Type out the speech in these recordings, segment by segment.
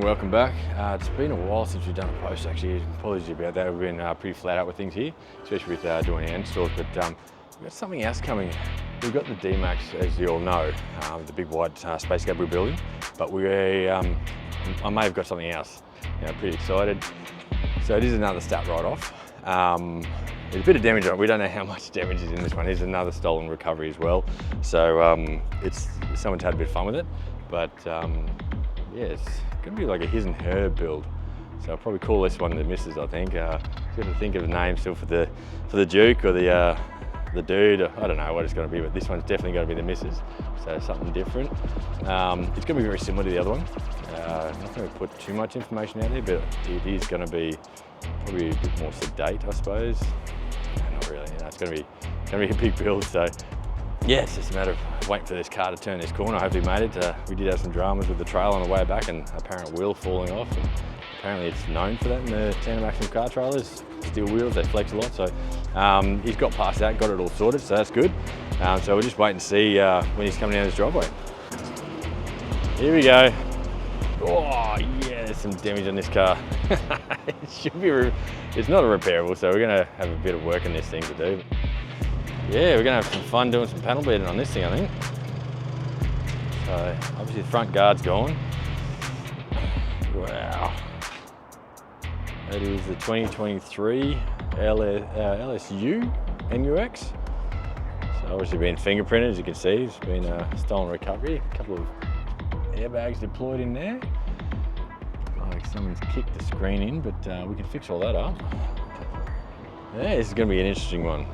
Welcome back. It's been a while since we've done a post actually. Apologies about that. We've been pretty flat out with things here, especially with doing hand stores, but we've got something else coming. We've got the D-Max, as you all know, the big wide space cab we're building, but I may have got something else. Pretty excited. So it is another start right off. There's a bit of damage on it. We don't know how much damage is in this one. Here's another stolen recovery as well. So someone's had a bit of fun with it, but yeah, it's gonna be like a his and her build. So I'll probably call this one the missus, I think. Got to think of a name still for the Duke or the dude. I don't know what it's gonna be, but this one's definitely gonna be the missus. So something different. It's gonna be very similar to the other one. I'm not gonna put too much information out there, but it is gonna be probably a bit more sedate, I suppose. No, not really. It's gonna be a big build. So yeah, it's just a matter of waiting for this car to turn this corner. Hopefully made it. We did have some dramas with the trail on the way back and apparent wheel falling off. And apparently it's known for that in the tandem axle car trailers. Steel wheels, they flex a lot. So he's got past that, got it all sorted, so that's good. So we'll just wait and see when he's coming down his driveway. Here we go. Oh yeah, there's some damage on this car. It's not a repairable, so we're gonna have a bit of work on this thing to do. Yeah, we're gonna have some fun doing some panel beating on this thing, I think. So obviously the front guard's gone. Wow. That is the 2023 LSU NUX. So obviously been fingerprinted, as you can see. It's been a stolen recovery. A couple of airbags deployed in there. Like someone's kicked the screen in, but we can fix all that up. Yeah, this is gonna be an interesting one.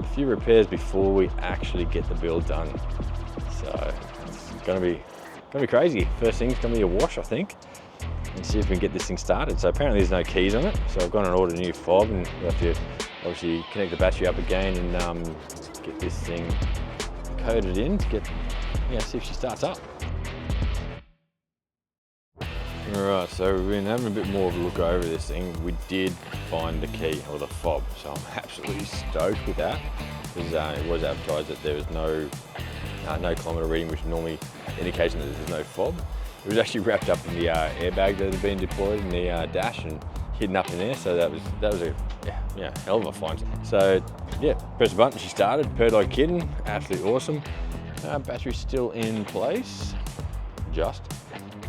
A few repairs before we actually get the build done. So it's gonna be crazy. First thing's gonna be a wash, I think, and see if we can get this thing started. So apparently there's no keys on it, so I've gone and ordered a new fob, and we have to obviously connect the battery up again and get this thing coded in to see if she starts up. Alright, so we've been having a bit more of a look over this thing. We did find the key, or the fob, so I'm absolutely stoked with that. Because it was advertised that there was no kilometre reading, which is normally indication that there's no fob. It was actually wrapped up in the airbag that had been deployed in the dash and hidden up in there, so that was a hell of a find. So yeah, press the button, she started, purred like a kitten, absolutely awesome. Battery's still in place,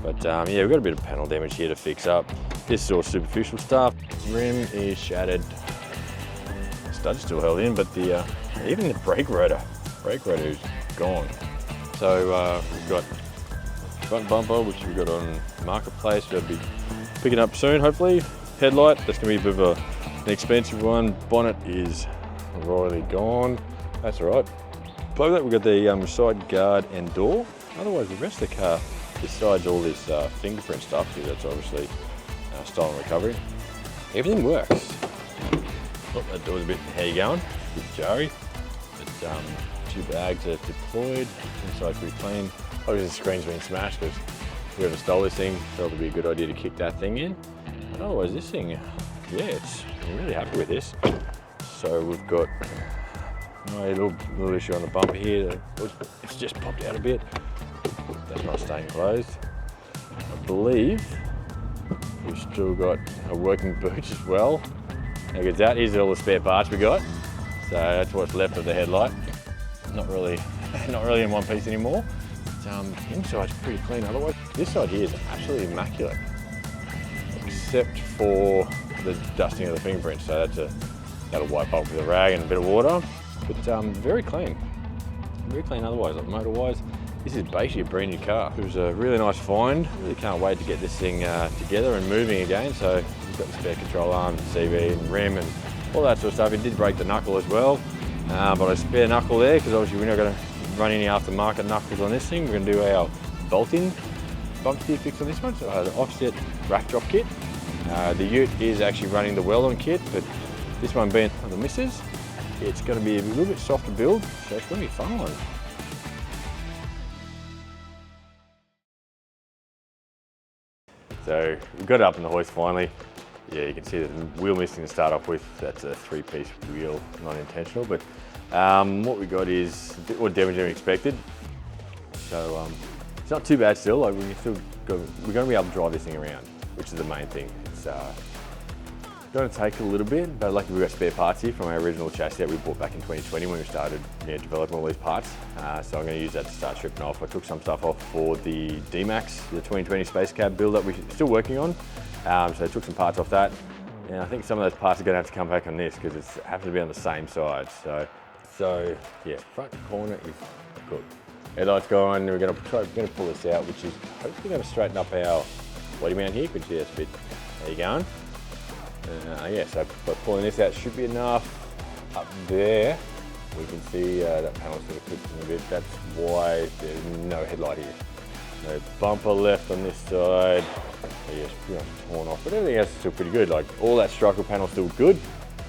but yeah, we've got a bit of panel damage here to fix up. This is all superficial stuff. Rim is shattered. Stud's still held in, but even the brake rotor is gone. So we've got front bumper, which we've got on Marketplace. We'll be picking up soon, hopefully. Headlight, that's gonna be a bit of an expensive one. Bonnet is royally gone. That's all right. Below that, we've got the side guard and door. Otherwise, the rest of the car, besides all this fingerprint stuff, because that's obviously stolen recovery, everything works. Oh, that door's a bit, how you going? A bit jarry. But two bags are deployed. Inside's pretty clean. Obviously the screen's been smashed because whoever stole this thing felt it'd be a good idea to kick that thing in. But otherwise this thing, yeah, I'm really happy with this. So we've got a little issue on the bumper here. It's just popped out a bit. That's not staying closed. I believe we've still got a working boot as well. How good's that? Here's all the spare parts we got. So that's what's left of the headlight. Not really in one piece anymore. But, inside's pretty clean otherwise. This side here is absolutely immaculate, except for the dusting of the fingerprints. So that'll wipe off with a rag and a bit of water. But very clean otherwise, like motor-wise. This is basically a brand new car. It was a really nice find. Really can't wait to get this thing together and moving again. So we've got the spare control arm, CV and rim and all that sort of stuff. It did break the knuckle as well, but a spare knuckle there because obviously we're not going to run any aftermarket knuckles on this thing. We're going to do our bolt-in bump steer fix on this one. So the offset rack drop kit. The ute is actually running the Weldon kit, but this one being the missus, it's going to be a little bit softer build, so it's going to be a fun one. So we've got it up in the hoist finally. Yeah, you can see the wheel missing to start off with. That's a 3-piece wheel, not intentional, but what we got is a bit more damage than we expected. So it's not too bad still, like we still we're going to be able to drive this thing around, which is the main thing. It's going to take a little bit, but luckily we've got spare parts here from our original chassis that we bought back in 2020 when we started developing all these parts. So I'm going to use that to start stripping off. I took some stuff off for the D-Max, the 2020 Space Cab build that we're still working on. So I took some parts off that. And I think some of those parts are going to have to come back on this because it happens to be on the same side. So yeah, front corner is good. Headlights going, we're going to pull this out, which is hopefully going to straighten up our body mount here. You can see that's a bit, there you going. Yeah, so by pulling this out should be enough. Up there, we can see that panel's sort of clipping a bit. That's why there's no headlight here. No bumper left on this side. So yeah, it's pretty much torn off, but everything else is still pretty good. Like all that structural panel's still good.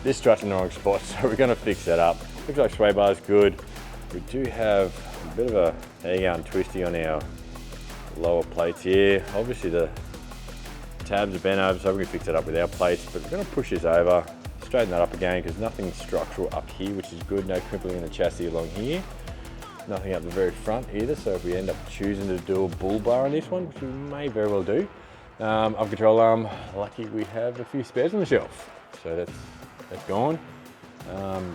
This strut's in the wrong spot, so we're gonna fix that up. Looks like sway bar's good. We do have a bit of a hang and twisty on our lower plates here. Obviously the tabs are bent over, so we can fix that up with our plates, but we're gonna push this over, straighten that up again, because nothing structural up here, which is good. No crimpling in the chassis along here. Nothing up the very front either, so if we end up choosing to do a bull bar on this one, which we may very well do, up control arm, lucky we have a few spares on the shelf. So that's gone.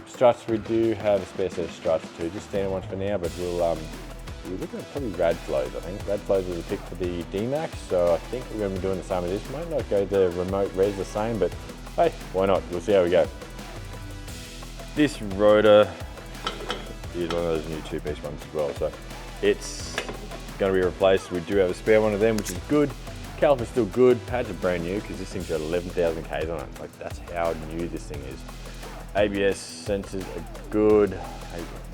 Struts, we do have a spare set of struts too, just standard ones for now, but we're looking at probably rad flows, I think. Rad flows was a pick for the D-Max, so I think we're going to be doing the same with this. Might not go the remote res the same, but hey, why not? We'll see how we go. This rotor is one of those new two-piece ones as well, so it's going to be replaced. We do have a spare one of them, which is good. Caliper's still good. Pads are brand new because this thing's got 11,000 Ks on it. Like that's how new this thing is. ABS sensors are good.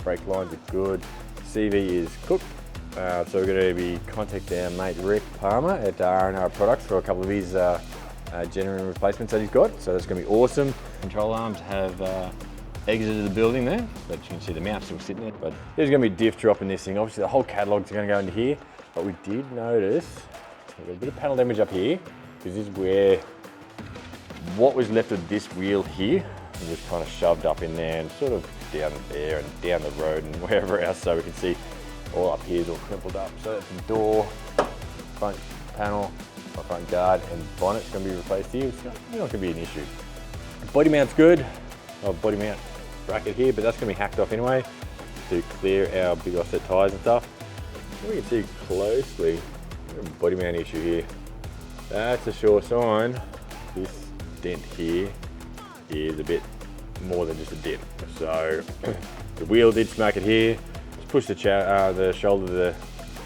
Brake lines are good. CV is cooked. So we're going to be contacting our mate Rick Palmer at R&R Products for a couple of his genuine replacements that he's got. So that's going to be awesome. Control arms have exited the building there, but you can see the mount's still sitting there. But there's going to be diff drop in this thing. Obviously the whole catalogue's going to go into here, but we did notice we've got a bit of panel damage up here, because this is where what was left of this wheel here was kind of shoved up in there and sort of down there and down the road and wherever else, so we can see all up here is all crumpled up. So that's the door, front panel, front guard and bonnet's going to be replaced here. It's not going to be an issue. Body mount's good. Body mount bracket here, but that's going to be hacked off anyway to clear our big offset tyres and stuff. We can see closely, body mount issue here. That's a sure sign. This dent here is a bit more than just a dent. So the wheel did smack it here. Just push the shoulder of the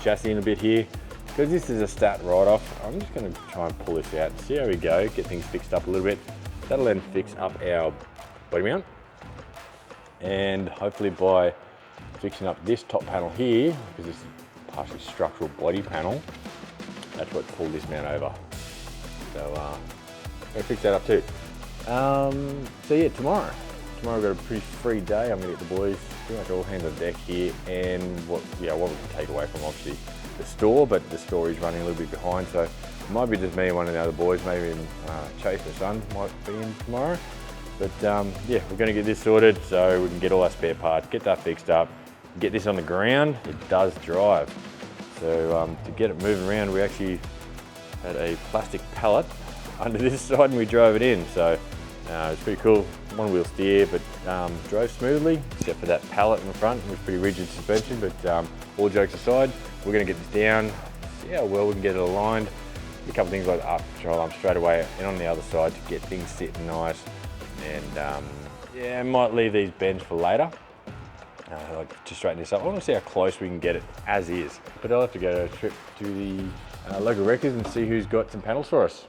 chassis in a bit here. Because this is a stat write-off, I'm just going to try and pull this out and see how we go, get things fixed up a little bit. That'll then fix up our body mount. And hopefully by fixing up this top panel here, because this is partially structural body panel, that's what pulled this mount over. So I'm going to fix that up too. So yeah, tomorrow we've got a pretty free day. I'm going to get the boys pretty much all hands on deck here, and what we can take away from obviously the store, but the store is running a little bit behind, so it might be just me and one of the other boys, maybe even Chase, the son, might be in tomorrow. But yeah, we're going to get this sorted so we can get all our spare parts, get that fixed up, get this on the ground. It does drive. So to get it moving around, we actually had a plastic pallet under this side and we drove it in. So it's pretty cool. One wheel steer, but drove smoothly, except for that pallet in the front. It was pretty rigid suspension, but all jokes aside, we're going to get this down, see how well we can get it aligned. A couple of things like up control arm straight away and on the other side to get things sitting nice. And yeah, I might leave these bends for later, like to straighten this up. I want to see how close we can get it as is. But I'll have to go a trip to the local wreckers and see who's got some panels for us.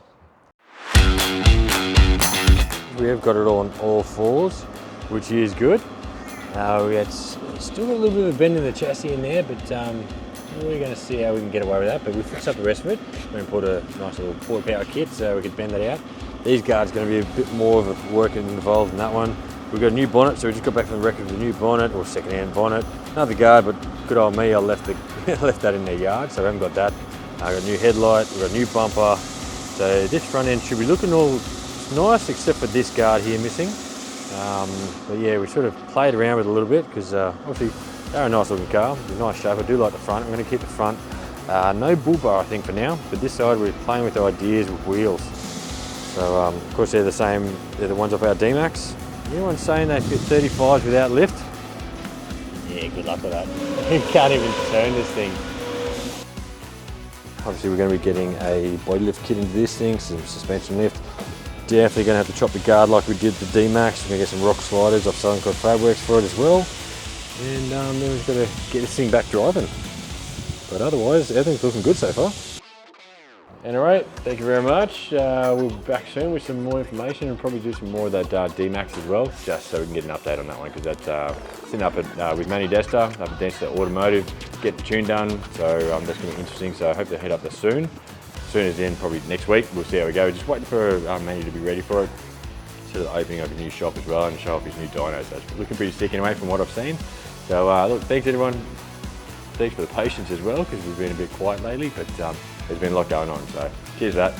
We have got it on all fours, which is good. We had still got a little bit of a bend in the chassis in there, but we're going to see how we can get away with that. But we fixed up the rest of it. We're going to put a nice little quarter power kit so we can bend that out. These guards are going to be a bit more of a work involved in that one. We've got a new bonnet, so we just got back from the wreck of the new bonnet, or second-hand bonnet. Another guard, but good old me, I left that in their yard, so we haven't got that. I've got a new headlight, we've got a new bumper. So this front end should be looking all nice, except for this guard here missing. But yeah, we sort of played around with it a little bit, because obviously they're a nice looking car, they're a nice shape. I do like the front. I'm going to keep the front No bull bar, I think, for now, but this side we're playing with the ideas with wheels. So of course they're the same, they're the ones off our D-Max. Anyone saying they fit 35s without lift? Yeah, good luck with that. You can't even turn this thing. Obviously we're going to be getting a body lift kit into this thing, some suspension lift. Definitely going to have to chop the guard like we did the D-Max. We're going to get some rock sliders off Southern Cross Fabrics for it as well. And then we've got to get this thing back driving. But otherwise, everything's looking good so far. And alright, thank you very much. We'll be back soon with some more information and probably do some more of that D-Max as well, just so we can get an update on that one, because that's sitting up at, with Manny Desta, up at Desta Automotive, get the tune done, so that's going to be interesting, so I hope to head up there soon. As soon as then, probably next week, we'll see how we go. Just waiting for Manny to be ready for it. Sort of opening up a new shop as well and show off his new dyno, so it's looking pretty sick anyway from what I've seen. So look, thanks everyone. Thanks for the patience as well, because we've been a bit quiet lately, but there's been a lot going on, so cheers for that.